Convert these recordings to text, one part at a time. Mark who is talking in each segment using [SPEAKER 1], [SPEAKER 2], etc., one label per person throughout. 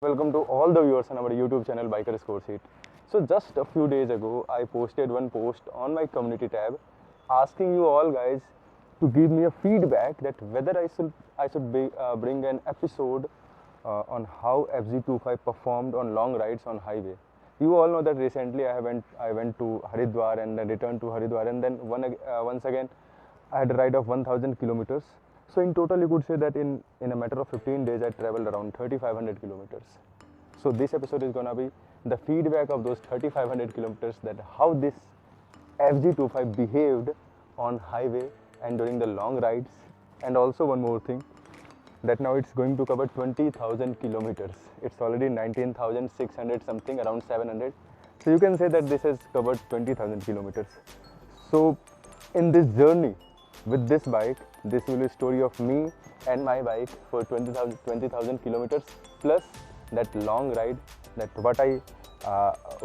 [SPEAKER 1] Welcome to all the viewers on our YouTube channel Biker Score Sheet. So just a few days ago, I posted one post on my community tab asking you all guys to give me a feedback that whether I should bring an episode on how FZ25 performed on long rides on highway. You all know that recently I went to Haridwar and then returned to Haridwar, and then once again I had a ride of 1000 kilometers. So in total you could say that in a matter of 15 days I traveled around 3500 kilometers. So this episode is gonna be the feedback of those 3500 kilometers, that how this FZ25 behaved on highway and during the long rides. And also one more thing, that now it's going to cover 20,000 kilometers. It's already 19,600 something, around 700. So you can say that this has covered 20,000 kilometers. So in this journey with this bike, this will be a story of me and my bike for 20,000 kilometers, plus that long ride, that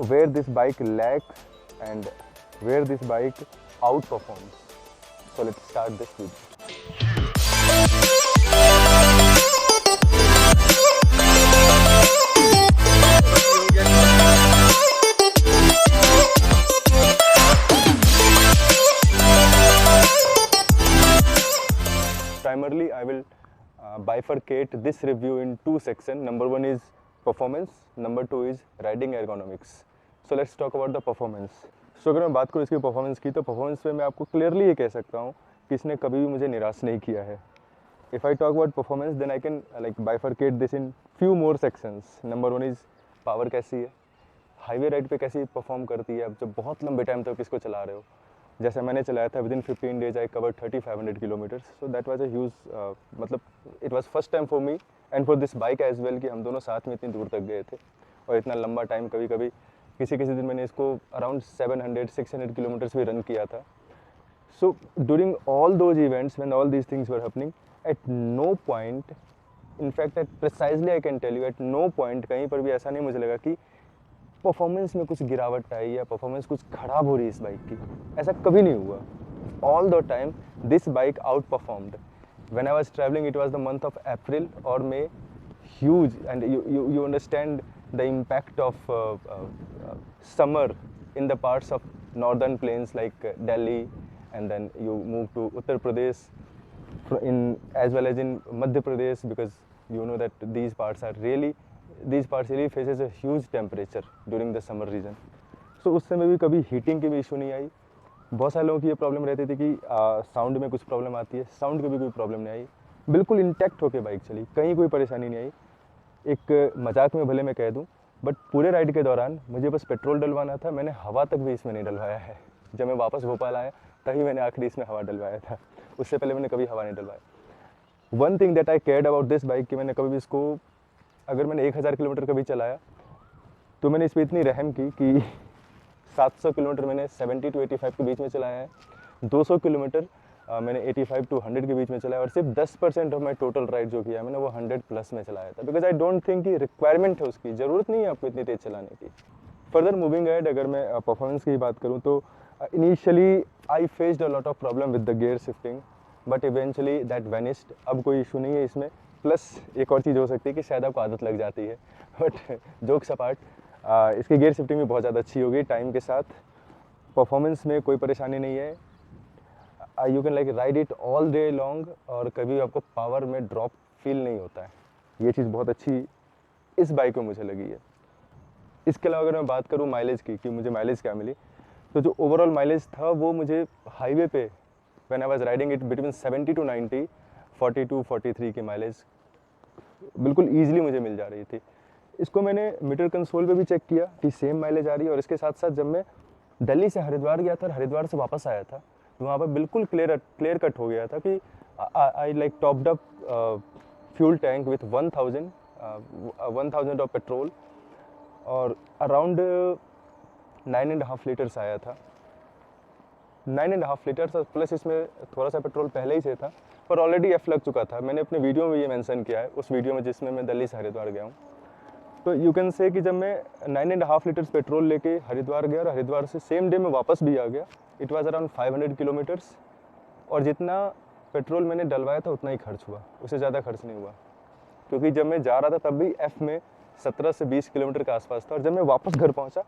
[SPEAKER 1] where this bike lacks and where this bike outperforms. So let's start this video. Primarily, I will bifurcate this review in two sections. Number one is performance, number two is riding ergonomics. So let's talk about the performance. So अगर मैं बात करूँ इसकी performance की, तो performance में मैं आपको क्लियरली ये कह सकता हूँ कि इसने कभी भी मुझे निराश नहीं किया है. If I talk about performance, then I can like bifurcate this in few more sections. Number one is power कैसी है, हाईवे राइड पे कैसी परफॉर्म करती है, अब जब बहुत लंबे टाइम तक इसको चला रहे हो. जैसे मैंने चलाया था, within 15 days I cover 3500 kilometres. So that was a huge, मतलब it was first time for me and for this bike as well कि हम दोनों साथ में इतनी दूर तक गए थे और इतना लंबा टाइम. कभी कभी किसी दिन मैंने इसको अराउंड 700-600 किलोमीटर्स भी रन किया था. So during all those events when all these things were happening, at no point, in fact at precisely I can tell you, at no point कहीं पर भी ऐसा नहीं मुझे लगा कि परफॉर्मेंस में कुछ गिरावट आई या परफॉर्मेंस कुछ खराब हो रही है इस बाइक की. ऐसा कभी नहीं हुआ. All the time this bike outperformed. When I was travelling, it was the month of April और May, huge, and you understand the impact of summer in the parts of northern plains like Delhi, and then you move to Uttar Pradesh, as well as in Madhya Pradesh, because you know that these parts really faces a huge temperature during the summer region. So उस समय भी कभी heating की भी issue नहीं आई. बहुत सारे लोगों की ये प्रॉब्लम रहती थी कि साउंड में कुछ प्रॉब्लम आती है. साउंड की भी कोई प्रॉब्लम नहीं आई. बिल्कुल इंटैक्ट होकर बाइक चली, कहीं कोई परेशानी नहीं आई. एक मजाक में भले मैं कह दूं, बट पूरे राइड के दौरान मुझे बस पेट्रोल डलवाना था. मैंने हवा तक भी इसमें नहीं डलवाया है. जब मैं वापस भोपाल आया तभी मैंने आखिरी इसमें हवा डलवाया था. उससे पहले मैंने कभी हवा नहीं डलवाया. One thing that I cared about this bike कि मैंने कभी भी इसको, अगर मैंने 1000 किलोमीटर कभी चलाया तो मैंने इस पर इतनी रहम की कि 700 किलोमीटर मैंने 70 to 85 के बीच में चलाया है. 200 किलोमीटर मैंने 85 to 100 के बीच में चलाया, और सिर्फ 10% ऑफ माई टोटल राइड जो किया मैंने वो 100 प्लस में चलाया था. बिकॉज आई डोंट थिंक कि रिक्वायरमेंट है उसकी, ज़रूरत नहीं है आपको इतनी तेज़ चलाने की. फर्दर मूविंग अहेड, अगर मैं परफॉर्मेंस की बात करूँ तो initially I faced a lot of problem with the gear shifting, but eventually that vanished. अब कोई इशू नहीं है इसमें. प्लस एक और चीज़ हो सकती है कि शायद आपको आदत लग जाती है, बट जोक्स अपार्ट, इसकी गियर शिफ्टिंग भी बहुत ज़्यादा अच्छी होगी टाइम के साथ. परफॉर्मेंस में कोई परेशानी नहीं है. You can like ride it all day long, और कभी आपको पावर में ड्रॉप फील नहीं होता है. ये चीज़ बहुत अच्छी इस बाइक में मुझे लगी है. इसके अलावा अगर मैं बात करूँ माइलेज की कि मुझे माइलेज क्या मिली, तो जो ओवरऑल माइलेज था वो मुझे हाईवे पे when I was riding it between 70 to 90, 42-43 की माइलेज बिल्कुल ईजिली मुझे मिल जा रही थी. इसको मैंने मीटर कंसोल पे भी चेक किया कि सेम माइलेज आ रही है. और इसके साथ साथ जब मैं दिल्ली से हरिद्वार गया था और हरिद्वार से वापस आया था, तो वहाँ पर बिल्कुल क्लियर कट हो गया था कि I like topped up fuel tank with 1000 of petrol, और अराउंड 9.5 लीटर्स आया था. 9.5 लीटर्स, प्लस इसमें थोड़ा सा पेट्रोल पहले ही से था, पर ऑलरेडी एफ लग चुका था. मैंने अपने वीडियो में ये मेंशन किया है, उस वीडियो में जिसमें मैं दिल्ली से हरिद्वार गया हूँ. तो यू कैन से कि जब मैं 9.5 लीटर्स पेट्रोल लेके हरिद्वार गया और हरिद्वार से सेम डे में वापस भी आ गया, इट वाज अराउंड 500 किलोमीटर्स, और जितना पेट्रोल मैंने डलवाया था उतना ही खर्च हुआ, उससे ज़्यादा खर्च नहीं हुआ. क्योंकि जब मैं जा रहा था तब भी एफ़ में 17 से 20 किलोमीटर के आसपास था, और जब मैं वापस घर पहुंचा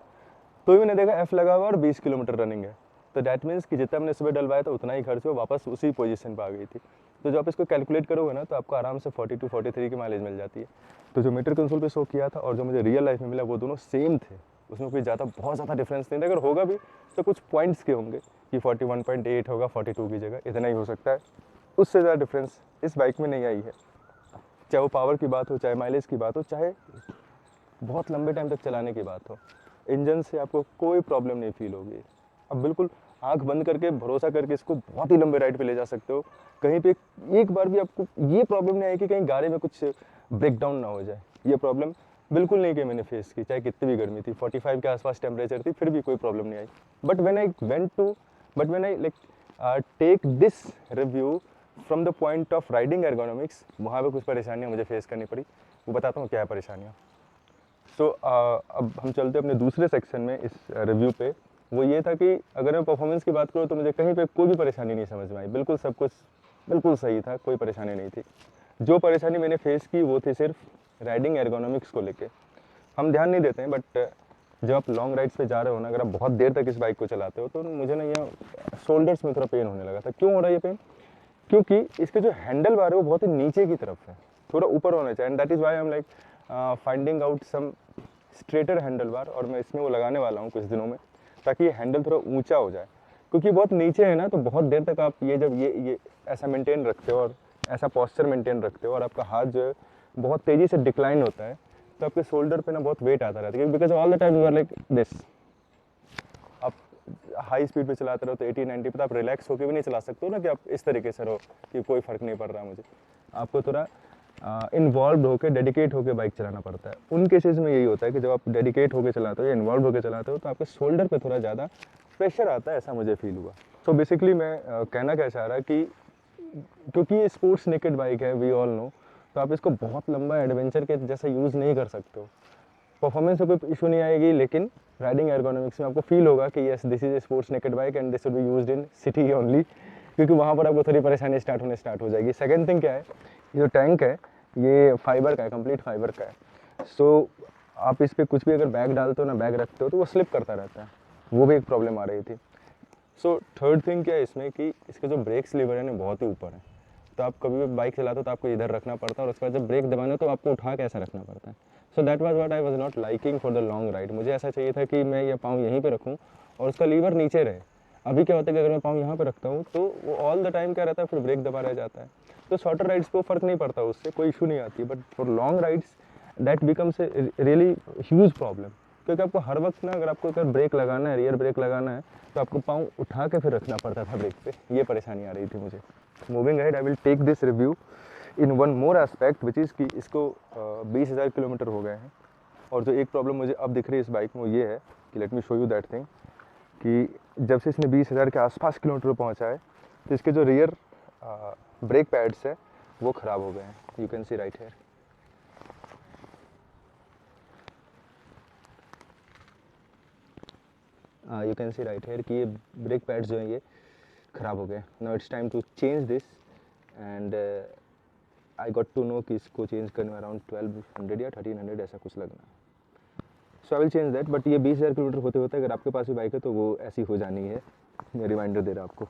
[SPEAKER 1] तो भी मैंने देखा एफ लगा हुआ और 20 किलोमीटर रनिंग है। तो डैट मीन्स कि जितना मैंने सुबह डलवाया था उतना ही खर्च हुआ, वापस उसी पोजीशन पर आ गई थी। तो जब आप इसको कैलकुलेट करोगे ना तो आपको आराम से 42 43 की माइलेज मिल जाती है। तो जो मीटर कंसोल पे शो किया था और जो मुझे रियल लाइफ में मिला वो दोनों सेम थे, उसमें कोई बहुत ज़्यादा डिफरेंस नहीं था। अगर होगा भी तो कुछ पॉइंट्स के होंगे कि 41.8 होगा 42 की जगह, इतना ही हो सकता है, उससे ज़्यादा डिफरेंस इस बाइक में नहीं आई है। चाहे वो पावर की बात हो, चाहे माइलेज की बात हो, चाहे बहुत लंबे टाइम तक चलाने की बात हो, इंजन से आपको कोई प्रॉब्लम नहीं फील होगी। अब बिल्कुल आंख बंद करके भरोसा करके इसको बहुत ही लंबे राइड पे ले जा सकते हो। कहीं पे एक बार भी आपको ये प्रॉब्लम नहीं आई कि कहीं गाड़ी में कुछ ब्रेक डाउन ना हो जाए। ये प्रॉब्लम बिल्कुल नहीं कि मैंने फेस की, चाहे कितनी भी गर्मी थी, 45 के आसपास टेम्परेचर थी, फिर भी कोई प्रॉब्लम नहीं आई। But when I take this review from the point of riding ergonomics, वहाँ पे कुछ परेशानियाँ मुझे फेस करनी पड़ी। वो बताता हूँ क्या है परेशानियाँ। तो अब हम चलते हैं अपने दूसरे सेक्शन में इस रिव्यू पे। वो ये था कि अगर मैं परफॉर्मेंस की बात करूँ तो मुझे कहीं पे कोई भी परेशानी नहीं समझ में आई, बिल्कुल सब कुछ बिल्कुल सही था, कोई परेशानी नहीं थी। जो परेशानी मैंने फेस की वो थी सिर्फ राइडिंग एर्गोनॉमिक्स को लेके। हम ध्यान नहीं देते हैं, बट जब आप लॉन्ग राइड्स पे जा रहे हो ना, अगर आप बहुत देर तक इस बाइक को चलाते हो तो मुझे ना ये शोल्डर्स में थोड़ा पेन होने लगा था। क्यों हो रहा है ये पेन? क्योंकि इसके जो हैंडल बार है वो बहुत ही नीचे की तरफ है, थोड़ा ऊपर होना चाहिए। And that is why I am like finding out some straighter handle bar, और मैं इसमें वो लगाने वाला हूँ कुछ दिनों में, ताकि ये हैंडल थोड़ा ऊंचा हो जाए। क्योंकि बहुत नीचे है ना, तो बहुत देर तक आप ये जब ये ऐसा मेंटेन रखते हो और ऐसा पोस्चर मेंटेन रखते हो और आपका हाथ जो है बहुत तेज़ी से डिक्लाइन होता है, तो आपके शोल्डर पे ना बहुत वेट आता रहता है, because all the time you are like this. आप हाई स्पीड पे चलाते रहो तो 80-90 पे, तो आप रिलैक्स होकर भी नहीं चला सकते हो ना कि आप इस तरीके से रहो कि कोई फ़र्क नहीं पड़ रहा मुझे। आपको थोड़ा इन्वॉल्व होकर, डेडिकेट होकर बाइक चलाना पड़ता है। उन केसेस में यही होता है कि जब आप डेडिकेट होकर चलाते हो या इन्वॉल्व होकर चलाते हो तो आपके शोल्डर पे थोड़ा ज़्यादा प्रेशर आता है, ऐसा मुझे फील हुआ। तो बेसिकली मैं कहना क्या चाह रहा कि क्योंकि ये स्पोर्ट्स नेकेड बाइक है, वी ऑल नो, तो आप इसको बहुत लंबा एडवेंचर के जैसा यूज़ नहीं कर सकते हो। परफॉर्मेंस में कोई इशू नहीं आएगी, लेकिन राइडिंग एर्गोनॉमिक्स में आपको फील होगा कि yes this is a sports naked bike and this will be used in city only, क्योंकि वहाँ पर आपको थोड़ी परेशानी स्टार्ट हो जाएगी। सेकंड थिंग क्या है, ये जो टैंक है ये फाइबर का है, कंप्लीट फाइबर का है। सो आप इस पर कुछ भी अगर बैग डालते हो ना, बैग रखते हो तो वो स्लिप करता रहता है, वो भी एक प्रॉब्लम आ रही थी। सो थर्ड थिंग क्या है इसमें कि इसके जो ब्रेक्स लीवर है ना बहुत ही ऊपर है, तो आप कभी भी बाइक चलाते हो तो आपको इधर रखना पड़ता है, और उसके बाद जब ब्रेक दबाना तो आपको उठा के ऐसा रखना पड़ता है। सो that was what I was not liking for the long ride. मुझे ऐसा चाहिए था कि मैं ये पाँव यहीं पे रखूँ और उसका लीवर नीचे रहे। अभी क्या होता है कि अगर मैं पाँव यहाँ पे रखता हूँ तो वो ऑल द टाइम क्या रहता है, फिर ब्रेक दबा रह जाता है। तो शॉर्टर राइड्स पे फ़र्क नहीं पड़ता, उससे कोई इशू नहीं आती, but for long rides that becomes a really huge problem. क्योंकि आपको हर वक्त ना, अगर ब्रेक लगाना है, रियर ब्रेक लगाना है, तो आपको पाँव उठा के फिर रखना पड़ता था ब्रेक पे। ये परेशानी आ रही थी मुझे। Moving ahead I will take this review in one more aspect which is कि इसको 20,000 किलोमीटर हो गए हैं, और जो एक प्रॉब्लम मुझे अब दिख रही है इस बाइक में वो ये है कि let me show you that thing, कि जब से इसने 20,000 के आसपास किलोमीटर पहुँचा है तो इसके जो रियर ब्रेक पैड्स है वो ख़राब हो गए हैं। You can see right here, you can see right here कि ये ब्रेक पैड्स जो हैं ये ख़राब हो गए। Now it's time to change this, and I got to know कि इसको चेंज करने में अराउंड 1200 या 1300 ऐसा कुछ लगना है। So I will change that, but ये 20,000 किलोमीटर होते होते अगर आपके पास भी बाइक है तो वो ऐसी हो जानी है। मैं रिमाइंडर दे रहा आपको।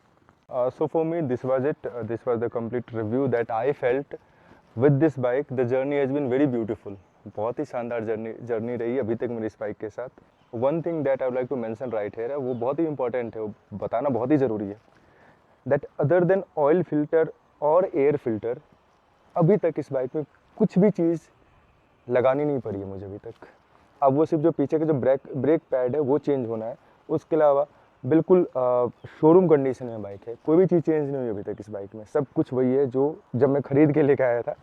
[SPEAKER 1] So for me this was it, this was the complete review that I felt with this bike. The journey has been very beautiful, बहुत ही शानदार जर्नी रही अभी तक मेरी इस बाइक के साथ। One thing that I would like to mention right here है, वो बहुत ही इंपॉर्टेंट है, वो बताना बहुत ही ज़रूरी है, that other than oil filter और एयर फिल्टर अभी तक इस बाइक में कुछ भी चीज़ लगानी नहीं पड़ी है मुझे अभी तक। अब वो सिर्फ जो पीछे के जो ब्रेक पैड है वो चेंज होना है, उसके अलावा बिल्कुल शोरूम कंडीशन में बाइक है, कोई भी चीज़ चेंज नहीं हुई अभी तक इस बाइक में। सब कुछ वही है जो जब मैं खरीद के लेके आया था,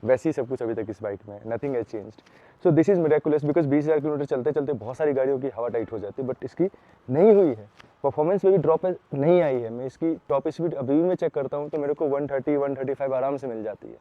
[SPEAKER 1] वैसे ही सब कुछ अभी तक इस बाइक में है, nothing has changed. So this is miraculous, because 20,000 kilometre चलते चलते बहुत सारी गाड़ियों की हवा टाइट हो जाती है, बट इसकी नहीं हुई है। परफॉर्मेंस में भी ड्रॉप नहीं आई है। मैं इसकी टॉप स्पीड अभी भी मैं चेक करता हूँ तो मेरे को 130-135 आराम से मिल जाती है।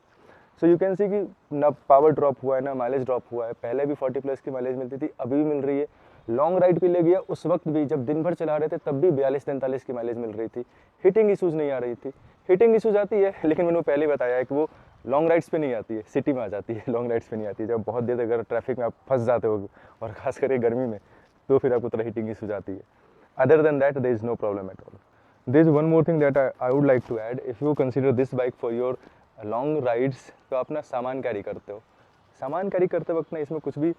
[SPEAKER 1] सो यू कैन सी कि ना पावर ड्रॉप हुआ है ना माइलेज ड्रॉप हुआ है। पहले भी 40+ की माइलेज मिलती थी, अभी भी मिल रही है। लॉन्ग राइड पे ले गया उस वक्त भी, जब दिन भर चला रहे थे तब भी 42-43 की माइलेज मिल रही थी। हीटिंग इशूज़ नहीं आ रही थी। हीटिंग इशूज़ आती है, लेकिन मैंने पहले बताया है कि वो लॉन्ग राइड्स पे नहीं आती है, सिटी में आ जाती है, लॉन्ग राइड्स पे नहीं आती है। जब बहुत देर तक अगर ट्रैफिक में आप फंस जाते हो और खास करके गर्मी में, तो फिर आपको थोड़ा हीटिंग इशू जाती है। Other than that there is no problem at all. There is one more thing that I would like to add, if you consider this bike for your long rides, तो आप ना सामान carry करते हो। सामान carry करते वक्त ना इसमें कुछ भी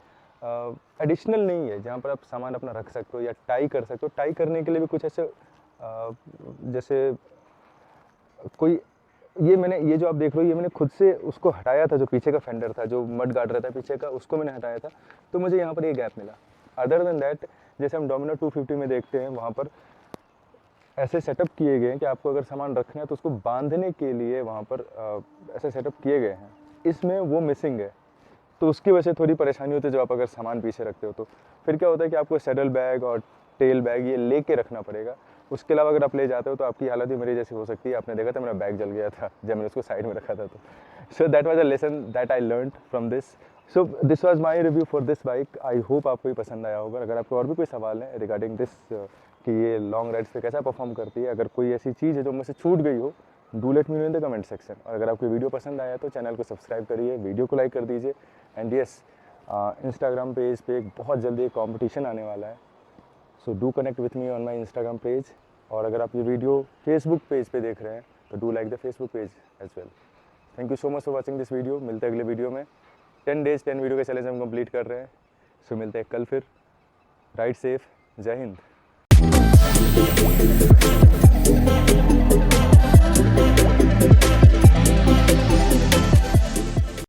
[SPEAKER 1] एडिशनल नहीं है जहाँ पर आप सामान अपना रख सकते हो या टाई कर सकते हो। टाई करने के लिए भी कुछ ऐसे जैसे कोई ये जो आप देख रहे हो, ये मैंने खुद से उसको हटाया था, जो पीछे का फेंडर था, जो मड गार्ड रहता है पीछे का, उसको मैंने हटाया था, तो मुझे यहाँ पर ये गैप मिला। अदर देन दैट, जैसे हम डोमिनर 250 में देखते हैं, वहाँ पर ऐसे सेटअप किए गए हैं कि आपको अगर सामान रखना है तो उसको बांधने के लिए वहाँ पर ऐसे सेटअप किए गए हैं। इसमें वो मिसिंग है, तो उसकी वजह से थोड़ी परेशानी होती है जब आप अगर सामान पीछे रखते हो तो। फिर क्या होता है कि आपको सैडल बैग और टेल बैग ये लेके रखना पड़ेगा। उसके अलावा अगर आप ले जाते हो तो आपकी हालत भी मेरी जैसी हो सकती है। आपने देखा था मेरा बैग जल गया था जब मैंने उसको साइड में रखा था। तो सो that was a lesson that I learned from this. So this was my review for this bike. I hope आपको ये पसंद आया होगा। अगर आपको और भी कोई सवाल है रिगार्डिंग दिस कि ये लॉन्ग राइड्स पे कैसा परफॉर्म करती है, अगर कोई ऐसी चीज़ है जो मुझसे छूट गई हो, do let me know in the comment section. और अगर आपको वीडियो पसंद आया तो चैनल को सब्सक्राइब करिए, वीडियो को लाइक कर दीजिए। एंड यस, इंस्टाग्राम पेज पे बहुत जल्दी एक कॉम्पिटिशन आने वाला है, so do connect with me on my Instagram page. और अगर आप ये वीडियो फेसबुक पेज पे देख रहे हैं तो do like the Facebook page as well. Thank you so much for watching this video. मिलते हैं अगले वीडियो में। 10 डेज 10 वीडियो का चैलेंज हम कंप्लीट कर रहे हैं। सो मिलते हैं कल फिर। राइड सेफ, जय हिंद।